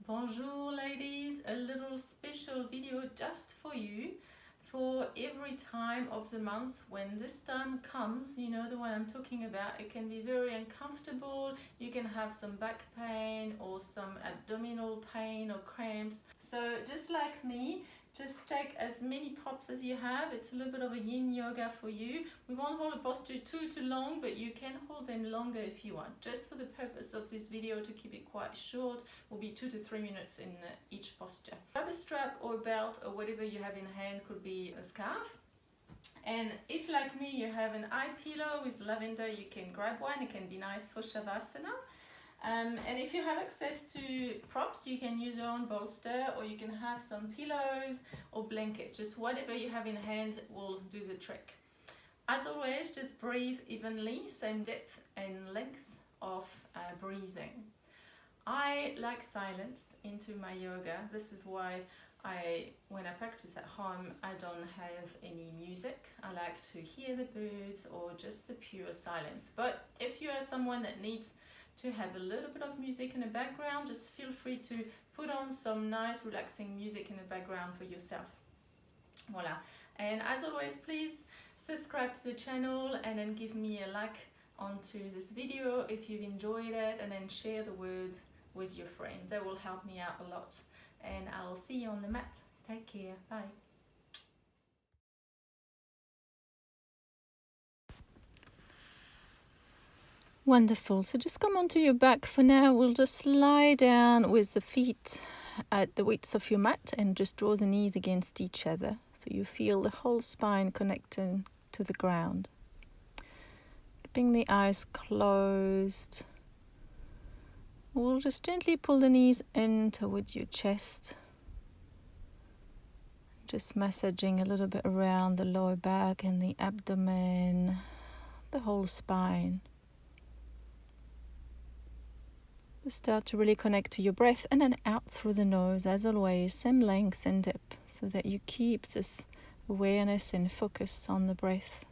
Bonjour ladies, a little special video just for you for every time of the month when this time comes. You know the one I'm talking about. It can be very uncomfortable. You can have some back pain or some abdominal pain or cramps. So just like me, just take as many props as you have. It's a little bit of a yin yoga for you. We won't hold a posture too long, but you can hold them longer if you want. Just for the purpose of this video, to keep it quite short, will be 2 to 3 minutes in each posture. Grab a strap or a belt or whatever you have in hand, could be a scarf. And if like me you have an eye pillow with lavender, you can grab one. It can be nice for Shavasana. And if you have access to props, you can use your own bolster, or you can have some pillows or blanket. Just whatever you have in hand will do the trick. As always, just breathe evenly, same depth and length of breathing. I like silence into my yoga. This is why when I practice at home, I don't have any music. I like to hear the birds or just the pure silence. But if you are someone that needs to have a little bit of music in the background, just feel free to put on some nice relaxing music in the background for yourself. Voila. And as always, please subscribe to the channel and then give me a like onto this video if you've enjoyed it, and then share the word with your friend. That will help me out a lot. And I'll see you on the mat. Take care. Bye. Wonderful. So just come onto your back for now. We'll just lie down with the feet at the width of your mat and just draw the knees against each other, so you feel the whole spine connecting to the ground. Keeping the eyes closed. We'll just gently pull the knees in towards your chest. Just massaging a little bit around the lower back and the abdomen, the whole spine. Start to really connect to your breath, and then out through the nose, as always, same length and depth, so that you keep this awareness and focus on the breath.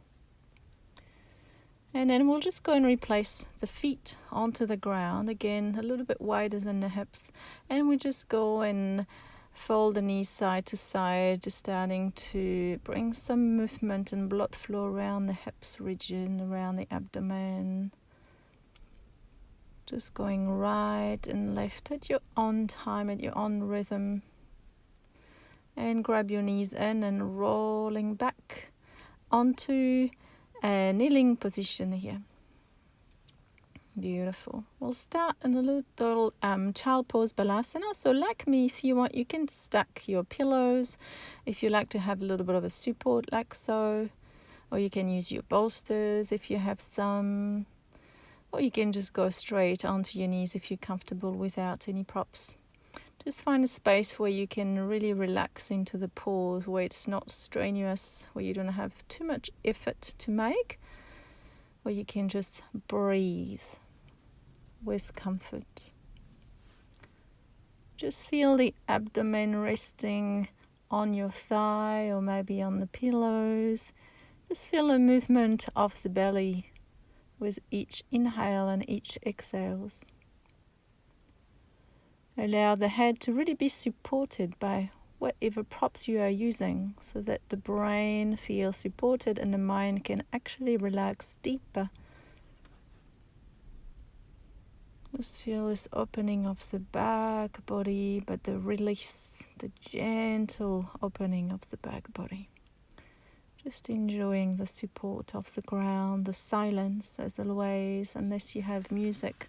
And then we'll just go and replace the feet onto the ground, again a little bit wider than the hips, and we just go and fold the knees side to side, just starting to bring some movement and blood flow around the hips region, around the abdomen. Just going right and left at your own time, at your own rhythm. And grab your knees in and rolling back onto a kneeling position here. Beautiful. We'll start in a little child pose balasana. So like me, if you want, you can stack your pillows. If you like to have a little bit of a support, like so. Or you can use your bolsters if you have some. Or you can just go straight onto your knees if you're comfortable without any props. Just find a space where you can really relax into the pose, where it's not strenuous, where you don't have too much effort to make, where you can just breathe with comfort. Just feel the abdomen resting on your thigh or maybe on the pillows. Just feel the movement of the belly with each inhale and each exhales. Allow the head to really be supported by whatever props you are using, so that the brain feels supported and the mind can actually relax deeper. Just feel this opening of the back body, but the release, the gentle opening of the back body. Just enjoying the support of the ground, the silence as always, unless you have music.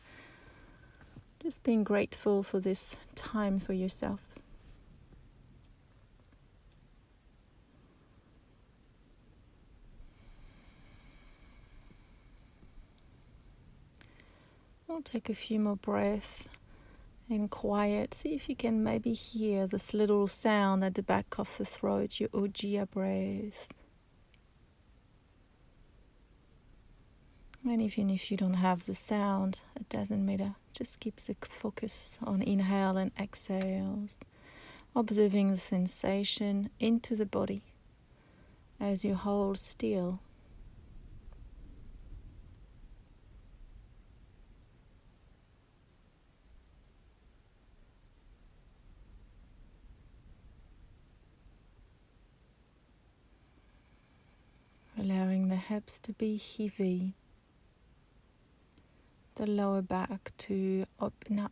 Just being grateful for this time for yourself. We'll take a few more breaths in quiet. See if you can maybe hear this little sound at the back of the throat, your ujjayi breath. And even if you don't have the sound, it doesn't matter. Just keep the focus on inhale and exhales, observing the sensation into the body as you hold still. allowing the hips to be heavy, the lower back to open up.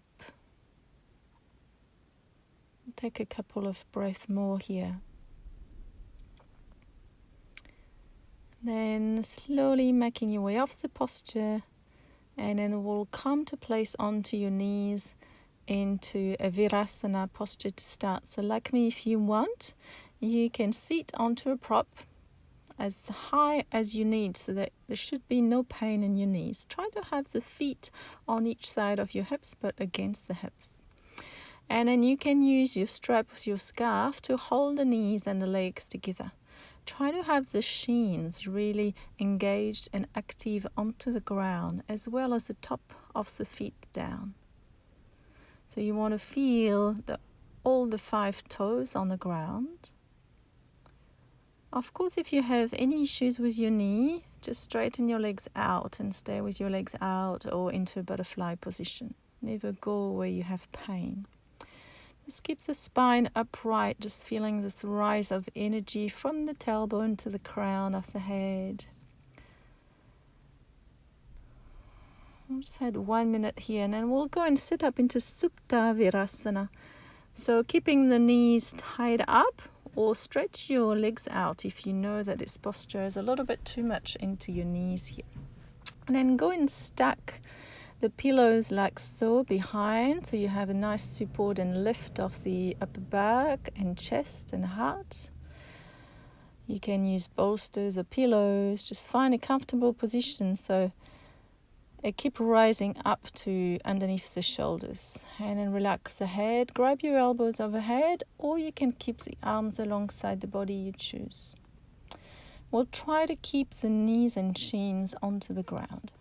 Take a couple of breaths more here. Then slowly making your way off the posture, and then we'll come to place onto your knees into a virasana posture to start. So like me, if you want, you can sit onto a prop as high as you need so that there should be no pain in your knees. Try to have the feet on each side of your hips but against the hips. And then you can use your strap with your scarf to hold the knees and the legs together. Try to have the shins really engaged and active onto the ground as well as the top of the feet down. So you want to feel all the 5 toes on the ground. Of course, if you have any issues with your knee, just straighten your legs out and stay with your legs out or into a butterfly position. Never go where you have pain. Just keep the spine upright, just feeling this rise of energy from the tailbone to the crown of the head. We'll just had 1 minute here, and then we'll go and sit up into Supta Virasana. So keeping the knees tied up, or stretch your legs out if you know that this posture is a little bit too much into your knees here. And then go and stack the pillows like so behind, so you have a nice support and lift of the upper back and chest and heart. You can use bolsters or pillows, just find a comfortable position so keep rising up to underneath the shoulders, and then relax the head. Grab your elbows overhead, or you can keep the arms alongside the body, you choose. We'll try to keep the knees and shins onto the ground.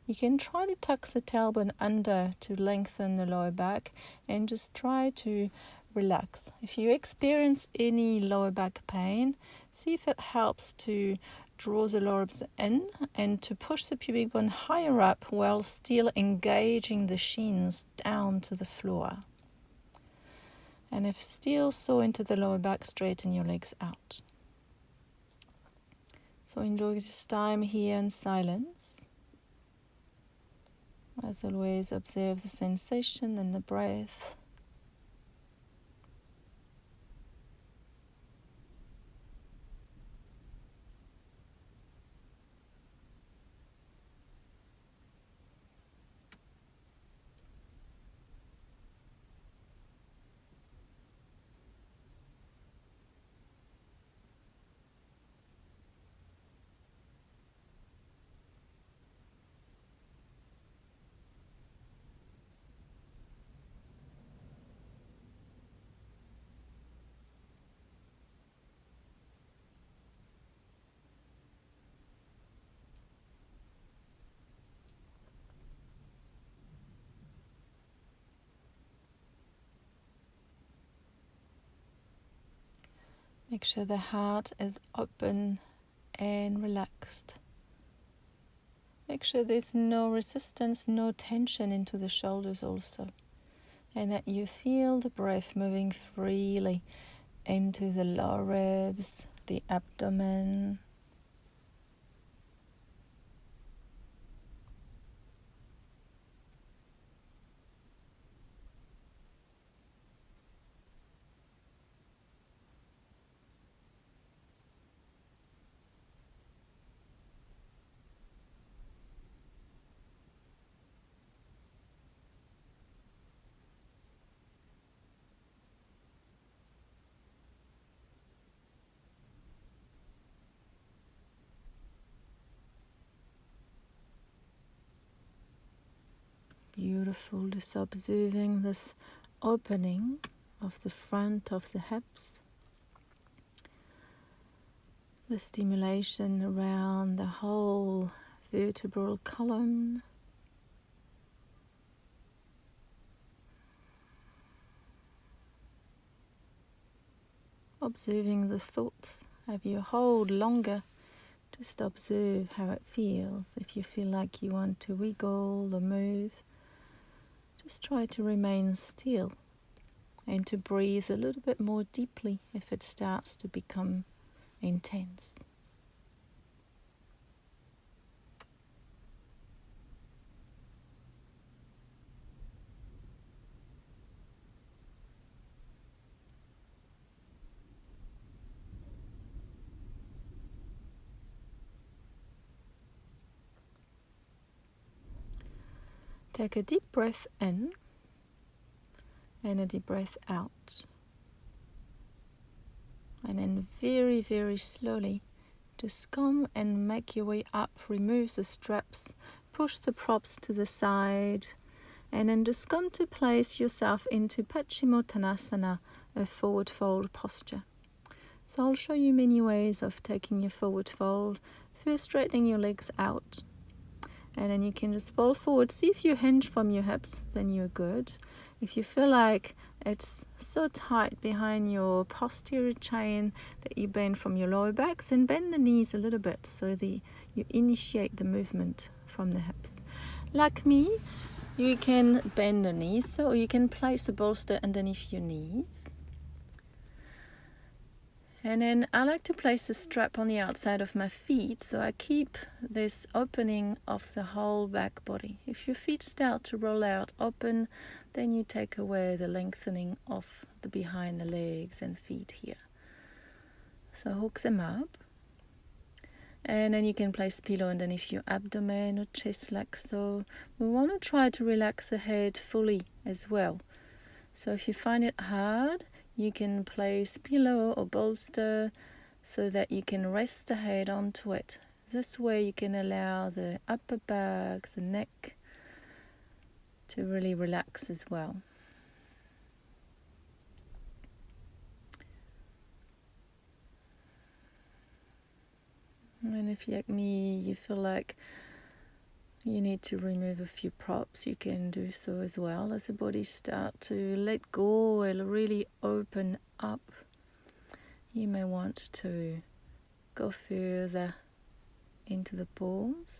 You can try to tuck the tailbone under to lengthen the lower back and just try to relax. If you experience any lower back pain, see if it helps to draw the lower ribs in and to push the pubic bone higher up while still engaging the shins down to the floor. And if still so into the lower back, straighten your legs out. So enjoy this time here in silence. As always, observe the sensation and the breath. Make sure the heart is open and relaxed. Make sure there's no resistance, no tension into the shoulders also. And that you feel the breath moving freely into the lower ribs, the abdomen. Beautiful, just observing this opening of the front of the hips, the stimulation around the whole vertebral column. Observing the thoughts. Have you hold longer? Just observe how it feels. If you feel like you want to wiggle or move, just try to remain still and to breathe a little bit more deeply if it starts to become intense. Take a deep breath in and a deep breath out. And then very, very slowly, just come and make your way up. Remove the straps, push the props to the side, and then just come to place yourself into Paschimottanasana, a forward fold posture. So I'll show you many ways of taking your forward fold. First, straightening your legs out, and then you can just fold forward. See if you hinge from your hips, then you're good. If you feel like it's so tight behind your posterior chain that you bend from your lower backs, then bend the knees a little bit so that you initiate the movement from the hips. Like me, you can bend the knees, so you can place a bolster underneath your knees. And then I like to place a strap on the outside of my feet, so I keep this opening of the whole back body. If your feet start to roll out open, then you take away the lengthening of the behind the legs and feet here. So hook them up. And then you can place pillow underneath your abdomen or chest like so. We want to try to relax the head fully as well. So if you find it hard, you can place pillow or bolster so that you can rest the head onto it. This way you can allow the upper back, the neck to really relax as well. And if, like me, you feel like you need to remove a few props, you can do so as well. As the body start to let go and really open up, you may want to go further into the pause.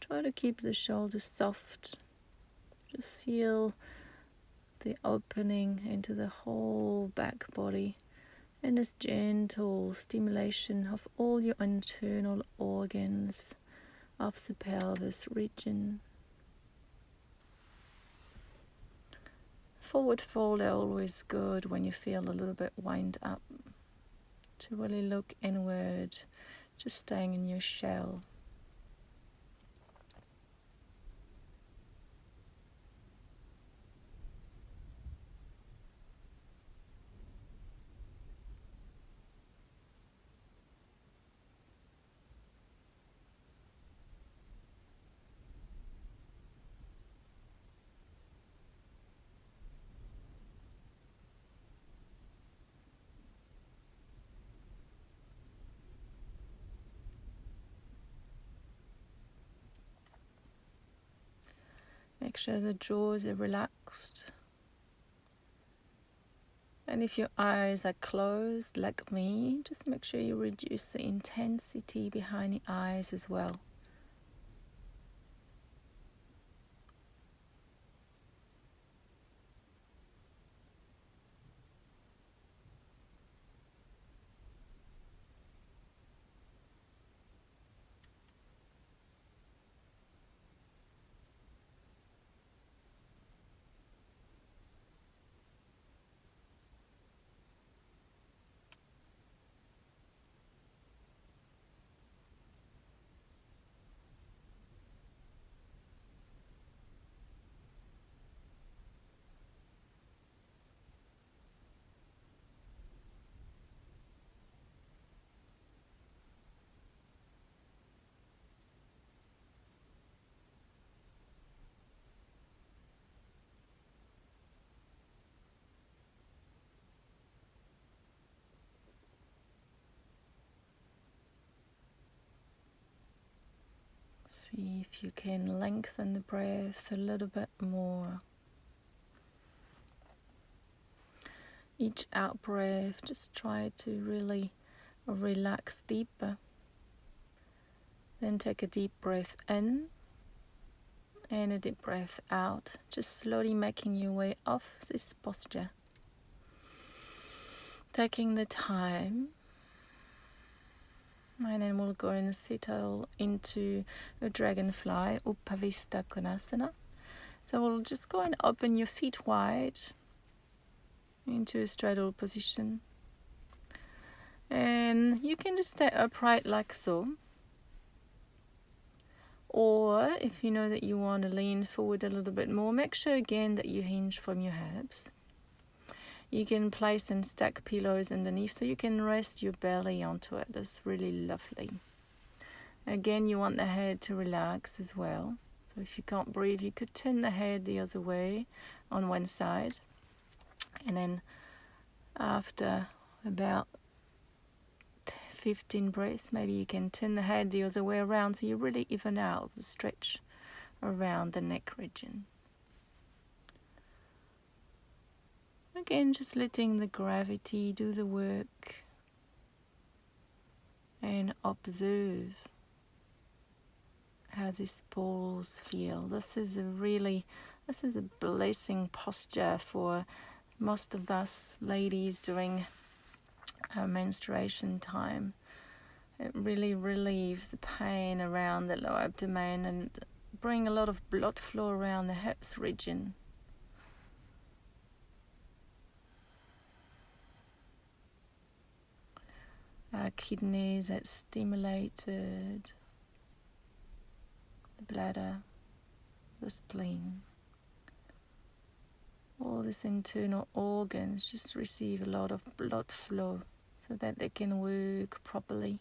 Try to keep the shoulders soft. Just feel the opening into the whole back body and this gentle stimulation of all your internal organs of the pelvis region. Forward fold are always good when you feel a little bit wind up, to really look inward, just staying in your shell. Make sure the jaws are relaxed. And if your eyes are closed like me, just make sure you reduce the intensity behind the eyes as well. See if you can lengthen the breath a little bit more. Each out breath, just try to really relax deeper. Then take a deep breath in and a deep breath out, just slowly making your way off this posture. Taking the time, and then we'll go and settle into a dragonfly, Upavista Konasana. So we'll just go and open your feet wide into a straddle position. And you can just stay upright like so. Or if you know that you want to lean forward a little bit more, make sure again that you hinge from your hips. You can place and stack pillows underneath so you can rest your belly onto it. That's really lovely. Again, you want the head to relax as well. So if you can't breathe, you could turn the head the other way on one side. And then after about 15 breaths, maybe you can turn the head the other way around so you really even out the stretch around the neck region. Again, just letting the gravity do the work and observe how these balls feel. This is a blessing posture for most of us ladies during our menstruation time. It really relieves the pain around the lower abdomen and bring a lot of blood flow around the hips region. Our kidneys are stimulated, the bladder, the spleen. All these internal organs just receive a lot of blood flow so that they can work properly.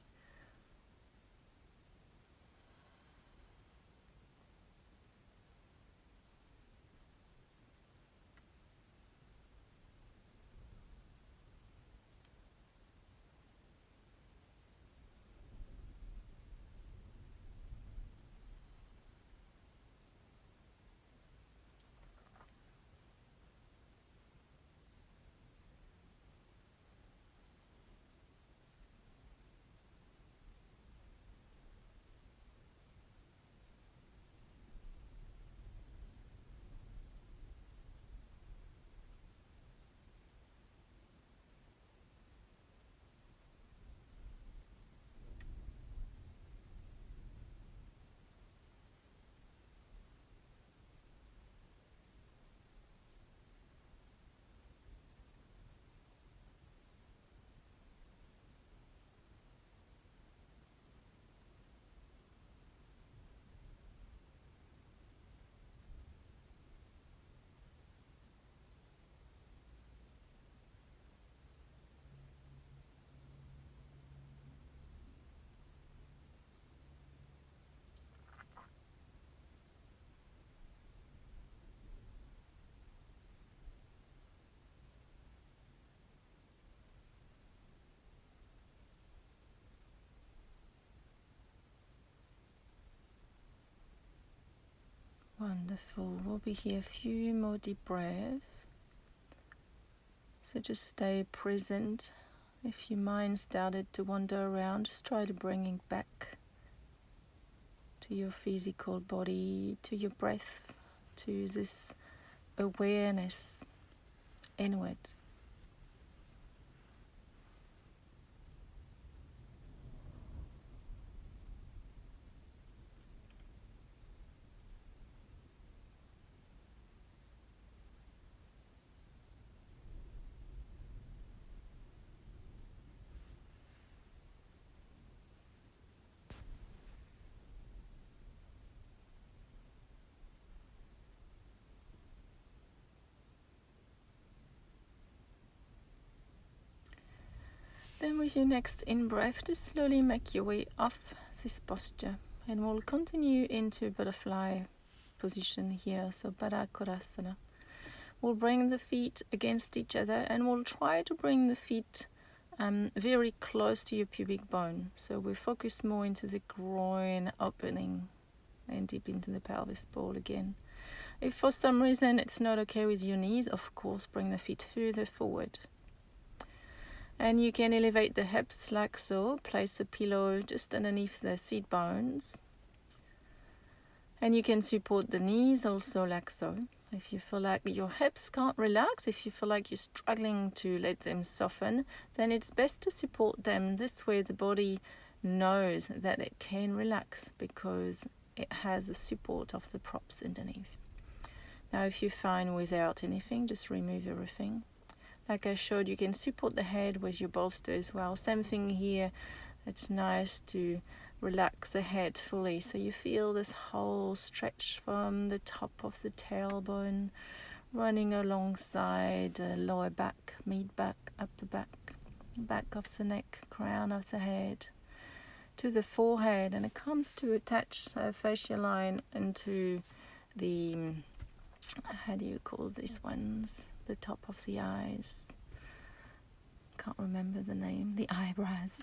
Wonderful. We'll be here a few more deep breaths. So just stay present. If your mind started to wander around, just try to bring it back to your physical body, to your breath, to this awareness inward. Then with your next in-breath, just slowly make your way off this posture. And we'll continue into butterfly position here, so Baddha Konasana. We'll bring the feet against each other and we'll try to bring the feet very close to your pubic bone. So we focus more into the groin opening and deep into the pelvis ball again. If for some reason it's not okay with your knees, of course, bring the feet further forward. And you can elevate the hips like so. Place a pillow just underneath the seat bones. And you can support the knees also like so. If you feel like your hips can't relax, if you feel like you're struggling to let them soften, then it's best to support them. This way the body knows that it can relax because it has the support of the props underneath. Now if you're fine without anything, just remove everything. Like I showed, you can support the head with your bolster as well. Same thing here. It's nice to Relax the head fully, so you feel this whole stretch from the top of the tailbone running alongside the lower back, mid back, upper back, back of the neck, crown of the head, to the forehead, and it comes to attach a facial line into the, how do you call these ones, the top of the eyes, can't remember the name, the eyebrows.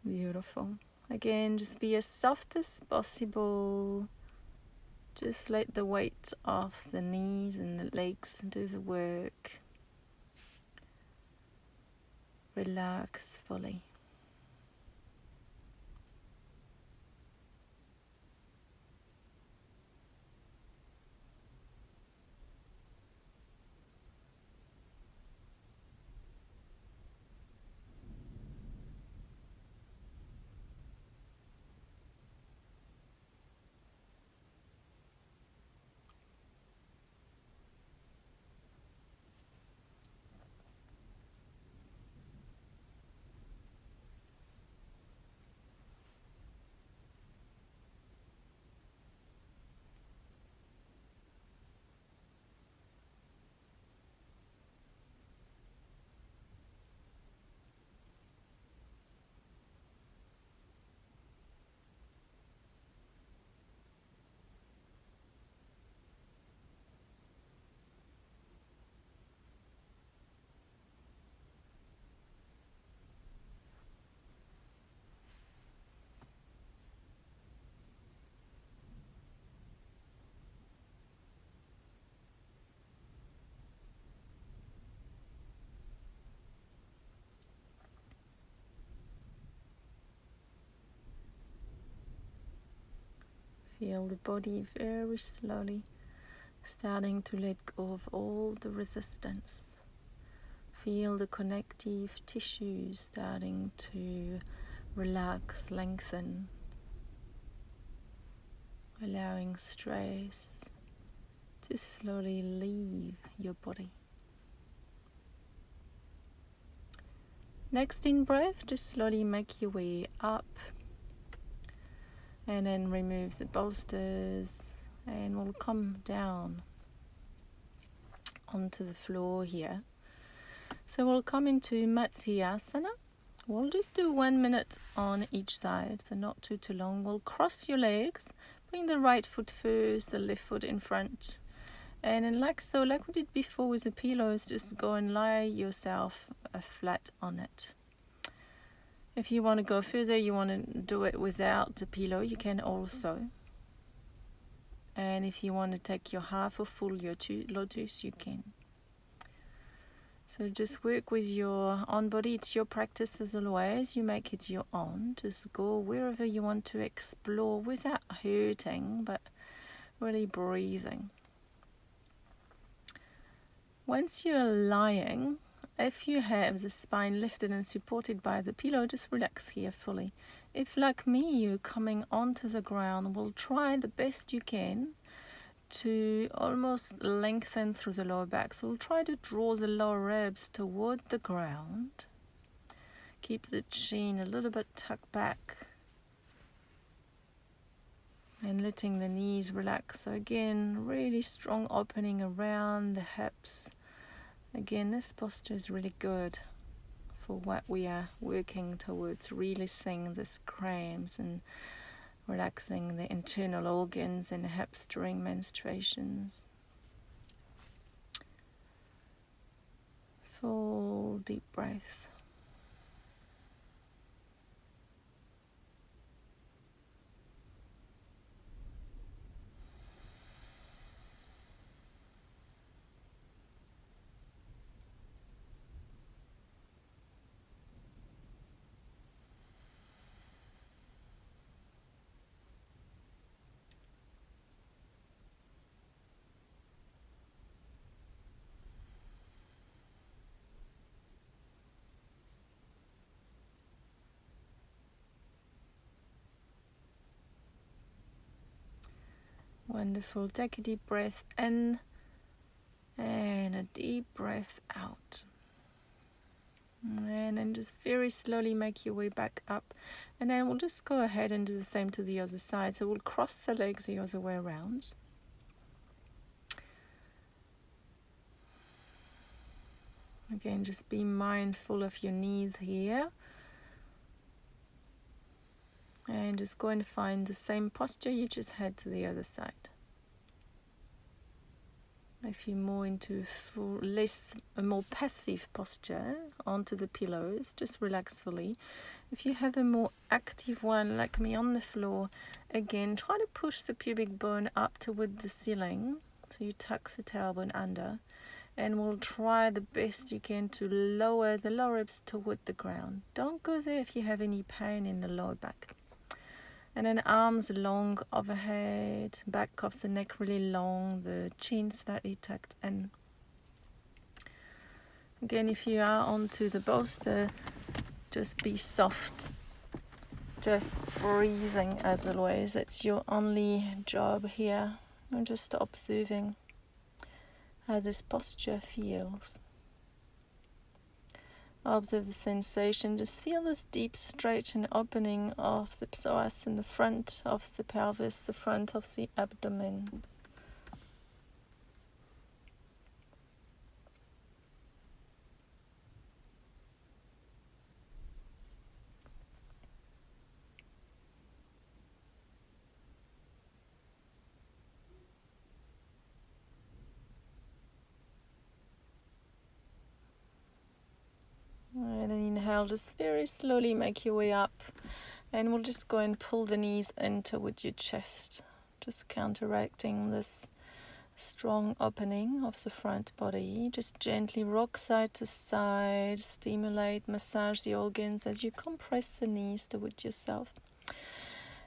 Beautiful. Again, just be as soft as possible. Just let the weight of the knees and the legs do the work. Relax fully. Feel the body very slowly starting to let go of all the resistance. Feel the connective tissues starting to relax, lengthen, allowing stress to slowly leave your body. Next in breath, just slowly make your way up and then remove the bolsters, and we'll come down onto the floor here. So we'll come into Matsyasana. We'll just do 1 minute on each side, so not too long. We'll cross your legs, bring the right foot first, the left foot in front, and then like we did before with the pillows, just go and lie yourself flat on it. If you want to go further, you want to do it without the pillow, you can also. And if you want to take your half or full lotus, you can. So just work with your own body. It's your practice as always. You make it your own. Just go wherever you want to explore without hurting, but really breathing. Once you're lying, if you have the spine lifted and supported by the pillow, just relax here fully. If, like me, you're coming onto the ground, we'll try the best you can to almost lengthen through the lower back. So we'll try to draw the lower ribs toward the ground. Keep the chin a little bit tucked back. And letting the knees relax. So again, really strong opening around the hips. Again, this posture is really good for what we are working towards, releasing the cramps and relaxing the internal organs in the hips during menstruations. Full deep breath. Wonderful. Take a deep breath in and a deep breath out. And then just very slowly make your way back up. And then we'll just go ahead and do the same to the other side. So we'll cross the legs the other way around. Again, just be mindful of your knees here. And just go and find the same posture you just had to the other side. If you're more into a more passive posture onto the pillows, just relax fully. If you have a more active one like me on the floor, again, try to push the pubic bone up toward the ceiling. So you tuck the tailbone under, and we'll try the best you can to lower the lower ribs toward the ground. Don't go there if you have any pain in the lower back. And then arms long overhead, back of the neck really long, the chin slightly tucked in. Again, if you are onto the bolster, just be soft. Just breathing as always. It's your only job here. And just observing how this posture feels. Observe the sensation. Just feel this deep stretch and opening of the psoas in the front of the pelvis, the front of the abdomen. And then inhale, just very slowly make your way up. And we'll just go and pull the knees in toward your chest, just counteracting this strong opening of the front body. Just gently rock side to side, stimulate, massage the organs as you compress the knees toward yourself.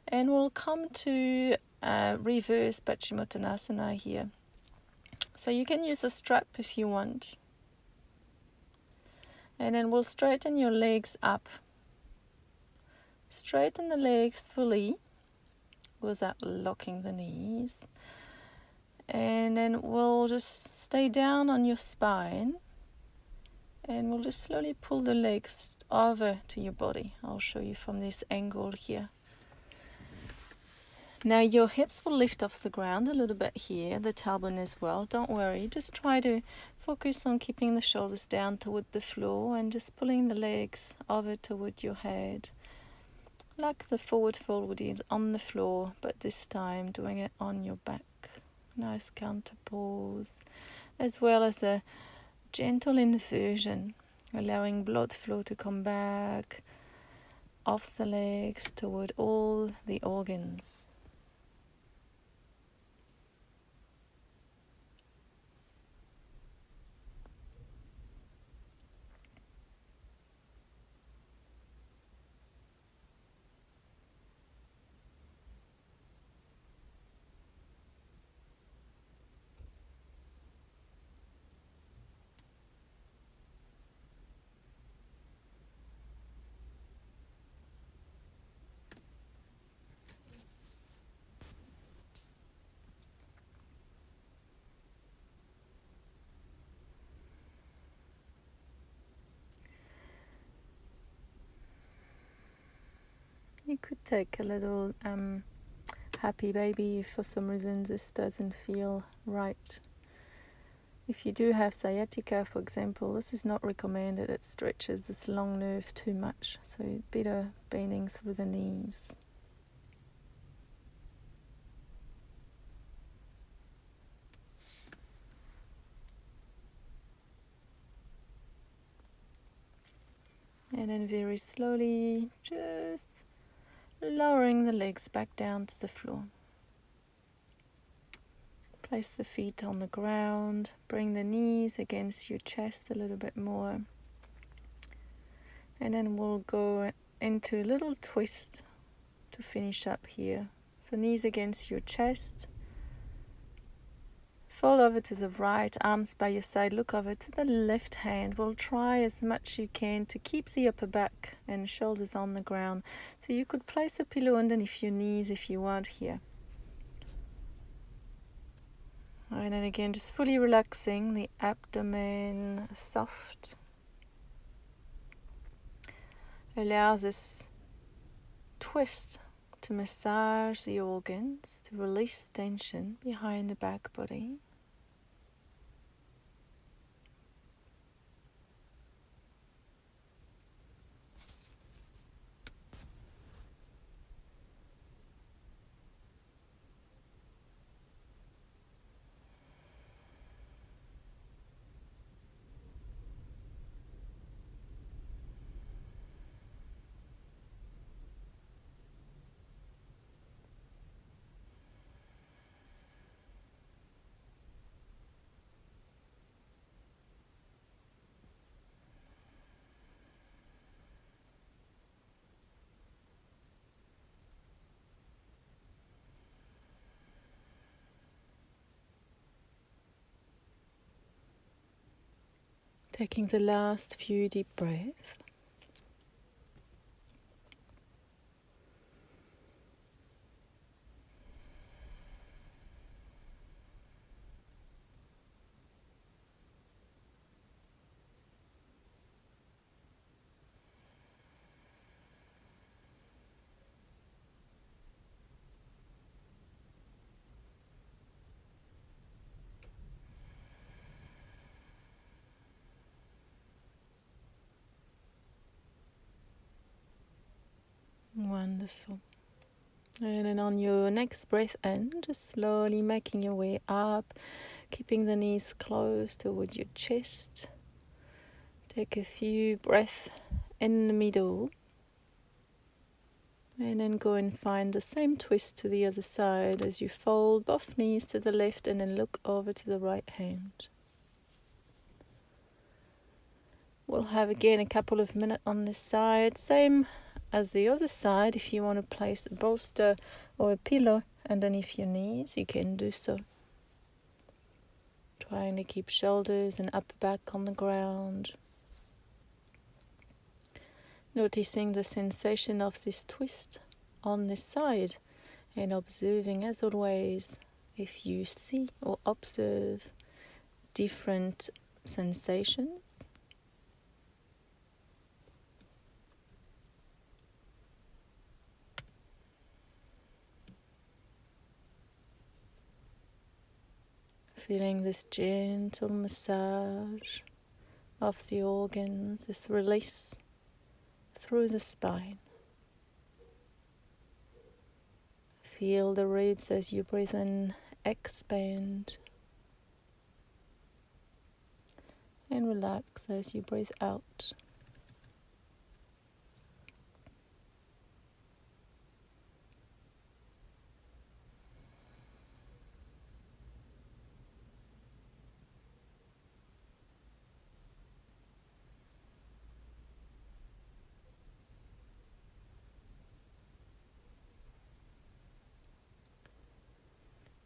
And we'll come to reverse Paschimottanasana here. So you can use a strap if you want. And then we'll straighten your legs up. Straighten the legs fully without locking the knees. And then we'll just stay down on your spine. And we'll just slowly pull the legs over to your body. I'll show you from this angle here. Now your hips will lift off the ground a little bit here, the tailbone as well. Don't worry, just try to focus on keeping the shoulders down toward the floor and just pulling the legs over toward your head. Like the forward fold we did on the floor, but this time doing it on your back. Nice counter pause, as well as a gentle inversion, allowing blood flow to come back off the legs toward all the organs. You could take a little happy baby if for some reason this doesn't feel right. If you do have sciatica, for example, this is not recommended. It stretches this long nerve too much, so better bending through the knees. And then very slowly, just lowering the legs back down to the floor. Place the feet on the ground, bring the knees against your chest a little bit more. And then we'll go into a little twist to finish up here. So knees against your chest. Fall over to the right, arms by your side, look over to the left hand. We'll try as much you can to keep the upper back and shoulders on the ground. So you could place a pillow underneath your knees if you want here. And then again, just fully relaxing the abdomen, soft. Allow this twist to massage the organs, to release tension behind the back body. Taking the last few deep breaths. Wonderful. And then on your next breath in, just slowly making your way up, keeping the knees close toward your chest. Take a few breaths in the middle. And then go and find the same twist to the other side as you fold both knees to the left and then look over to the right hand. We'll have again a couple of minutes on this side. Same as the other side. If you want to place a bolster or a pillow underneath your knees, you can do so. Trying to keep shoulders and upper back on the ground. Noticing the sensation of this twist on this side and observing, as always, if you see or observe different sensations. Feeling this gentle massage of the organs, this release through the spine. Feel the ribs as you breathe in, expand. And relax as you breathe out.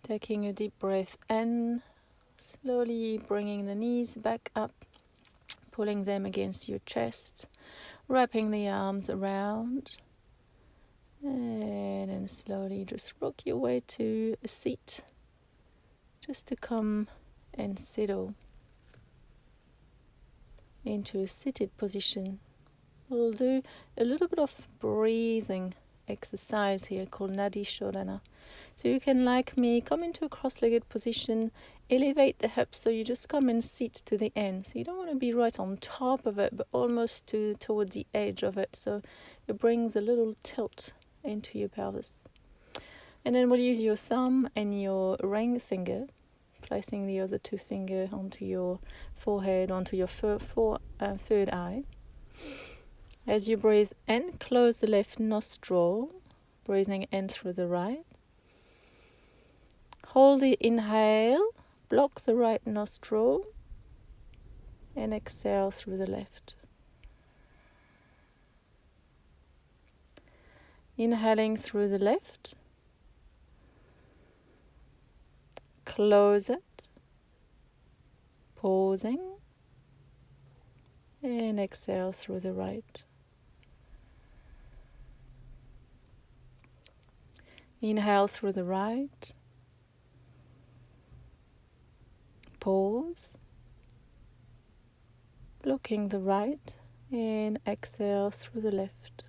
Taking a deep breath in, slowly bringing the knees back up, pulling them against your chest, wrapping the arms around, and then slowly just rock your way to a seat, just to come and settle into a seated position. We'll do a little bit of breathing exercise here called Nadi Shodhana. So you can, like me, come into a cross-legged position, elevate the hips, so you just come and sit to the end. So you don't want to be right on top of it, but almost toward the edge of it. So it brings a little tilt into your pelvis. And then we'll use your thumb and your ring finger, placing the other two fingers onto your forehead, onto your third eye. As you breathe in, close the left nostril, breathing in through the right. Hold the inhale, block the right nostril, and exhale through the left. Inhaling through the left. Close it. Pausing. And exhale through the right. Inhale through the right. Pause. Blocking the right And exhale through the left.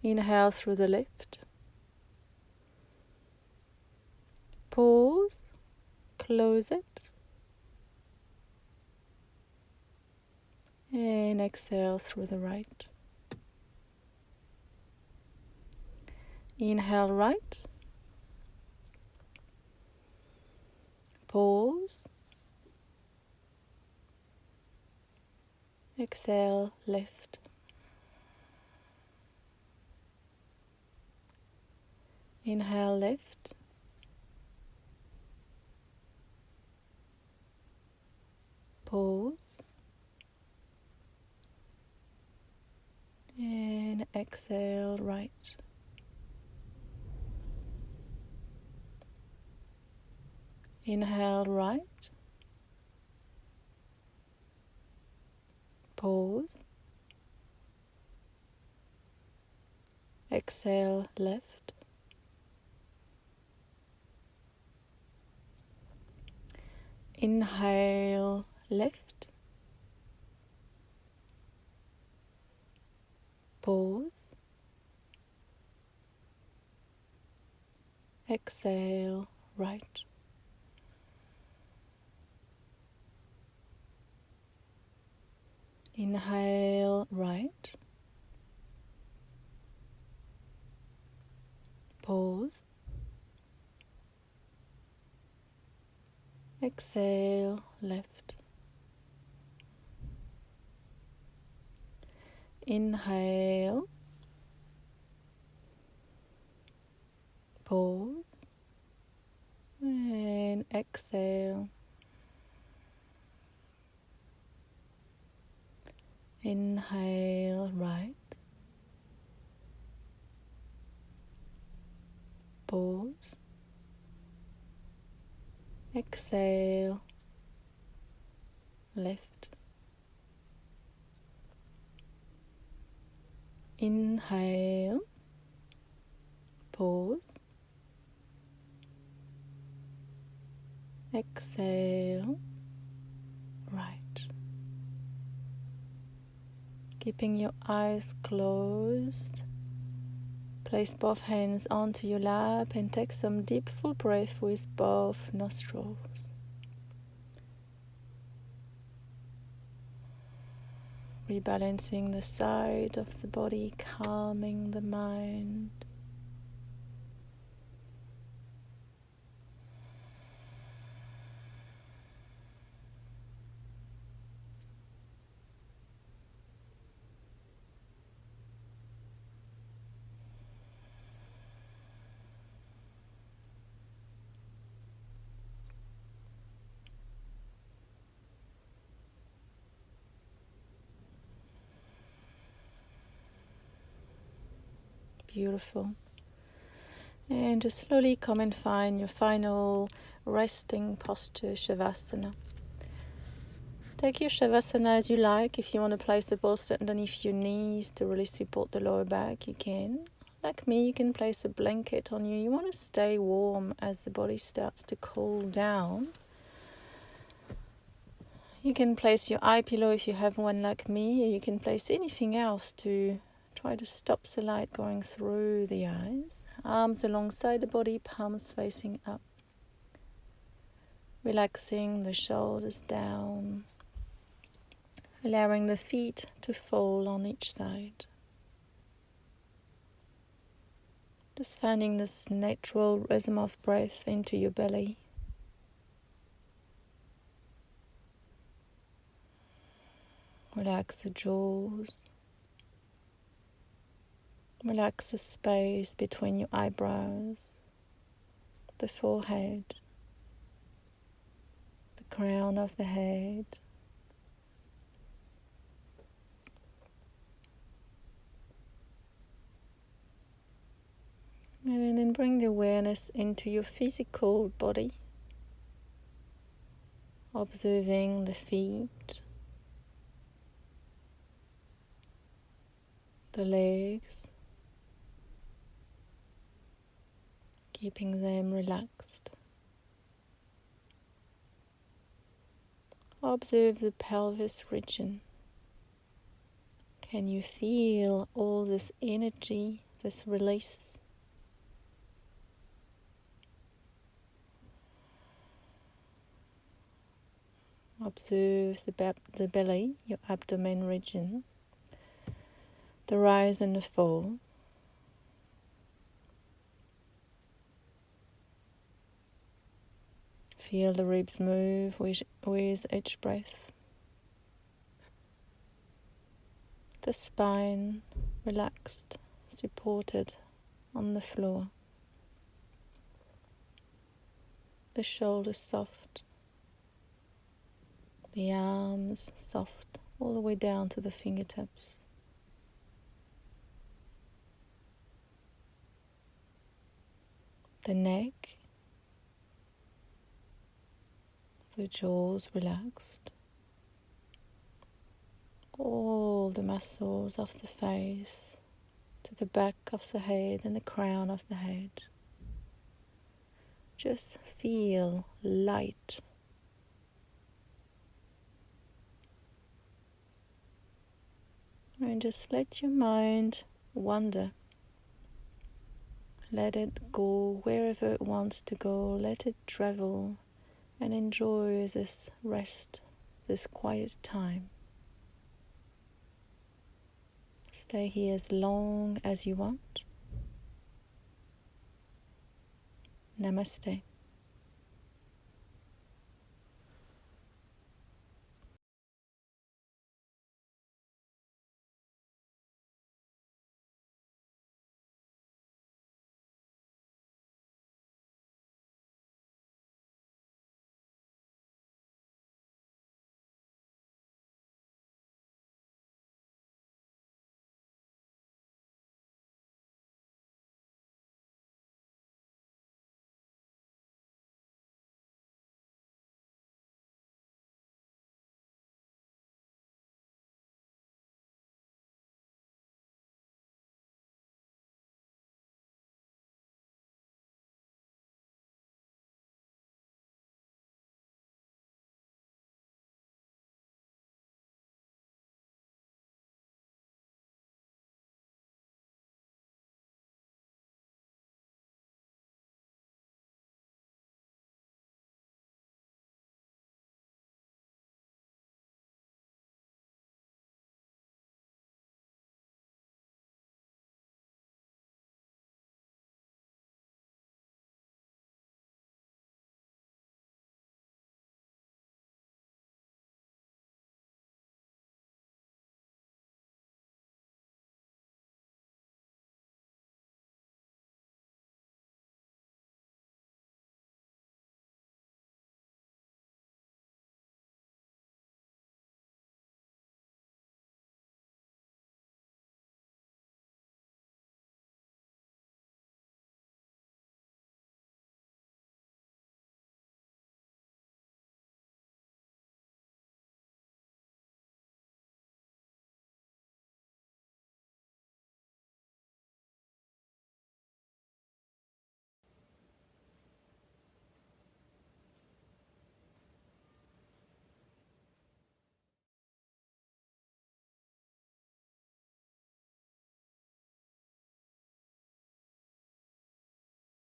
Inhale through the left. Pause. Close it. And exhale through the right. Inhale right. Pause. Exhale left. Inhale left. Pause. And exhale right. Inhale right. Pause. Exhale left. Inhale left. Pause. Exhale right. Inhale right. Pause. Exhale left. Inhale. Pause. And exhale. Inhale right. Pause. Exhale left. Inhale. Pause. Exhale right. Keeping your eyes closed, place both hands onto your lap and take some deep full breath with both nostrils. Rebalancing the side of the body, calming the mind. Beautiful. And just slowly come and find your final resting posture, Shavasana. Take your Shavasana as you like. If you want to place a bolster underneath your knees to really support the lower back, you can. Like me, you can place a blanket on you. You want to stay warm as the body starts to cool down. You can place your eye pillow if you have one like me, or you can place anything else to try to stop the light going through the eyes. Arms alongside the body, palms facing up. Relaxing the shoulders down. Allowing the feet to fall on each side. Just finding this natural rhythm of breath into your belly. Relax the jaws. Relax the space between your eyebrows, the forehead, the crown of the head. And then bring the awareness into your physical body, observing the feet, the legs, keeping them relaxed. Observe the pelvis region. Can you feel all this energy, this release? Observe the belly, your abdomen region, the rise and the fall. Feel the ribs move with each breath. The spine relaxed, supported on the floor. The shoulders soft. The arms soft, all the way down to the fingertips. The neck, the jaws relaxed. All the muscles of the face to the back of the head and the crown of the head. Just feel light. And just let your mind wander. Let it go wherever it wants to go. Let it travel and enjoy this rest, this quiet time. Stay here as long as you want. Namaste.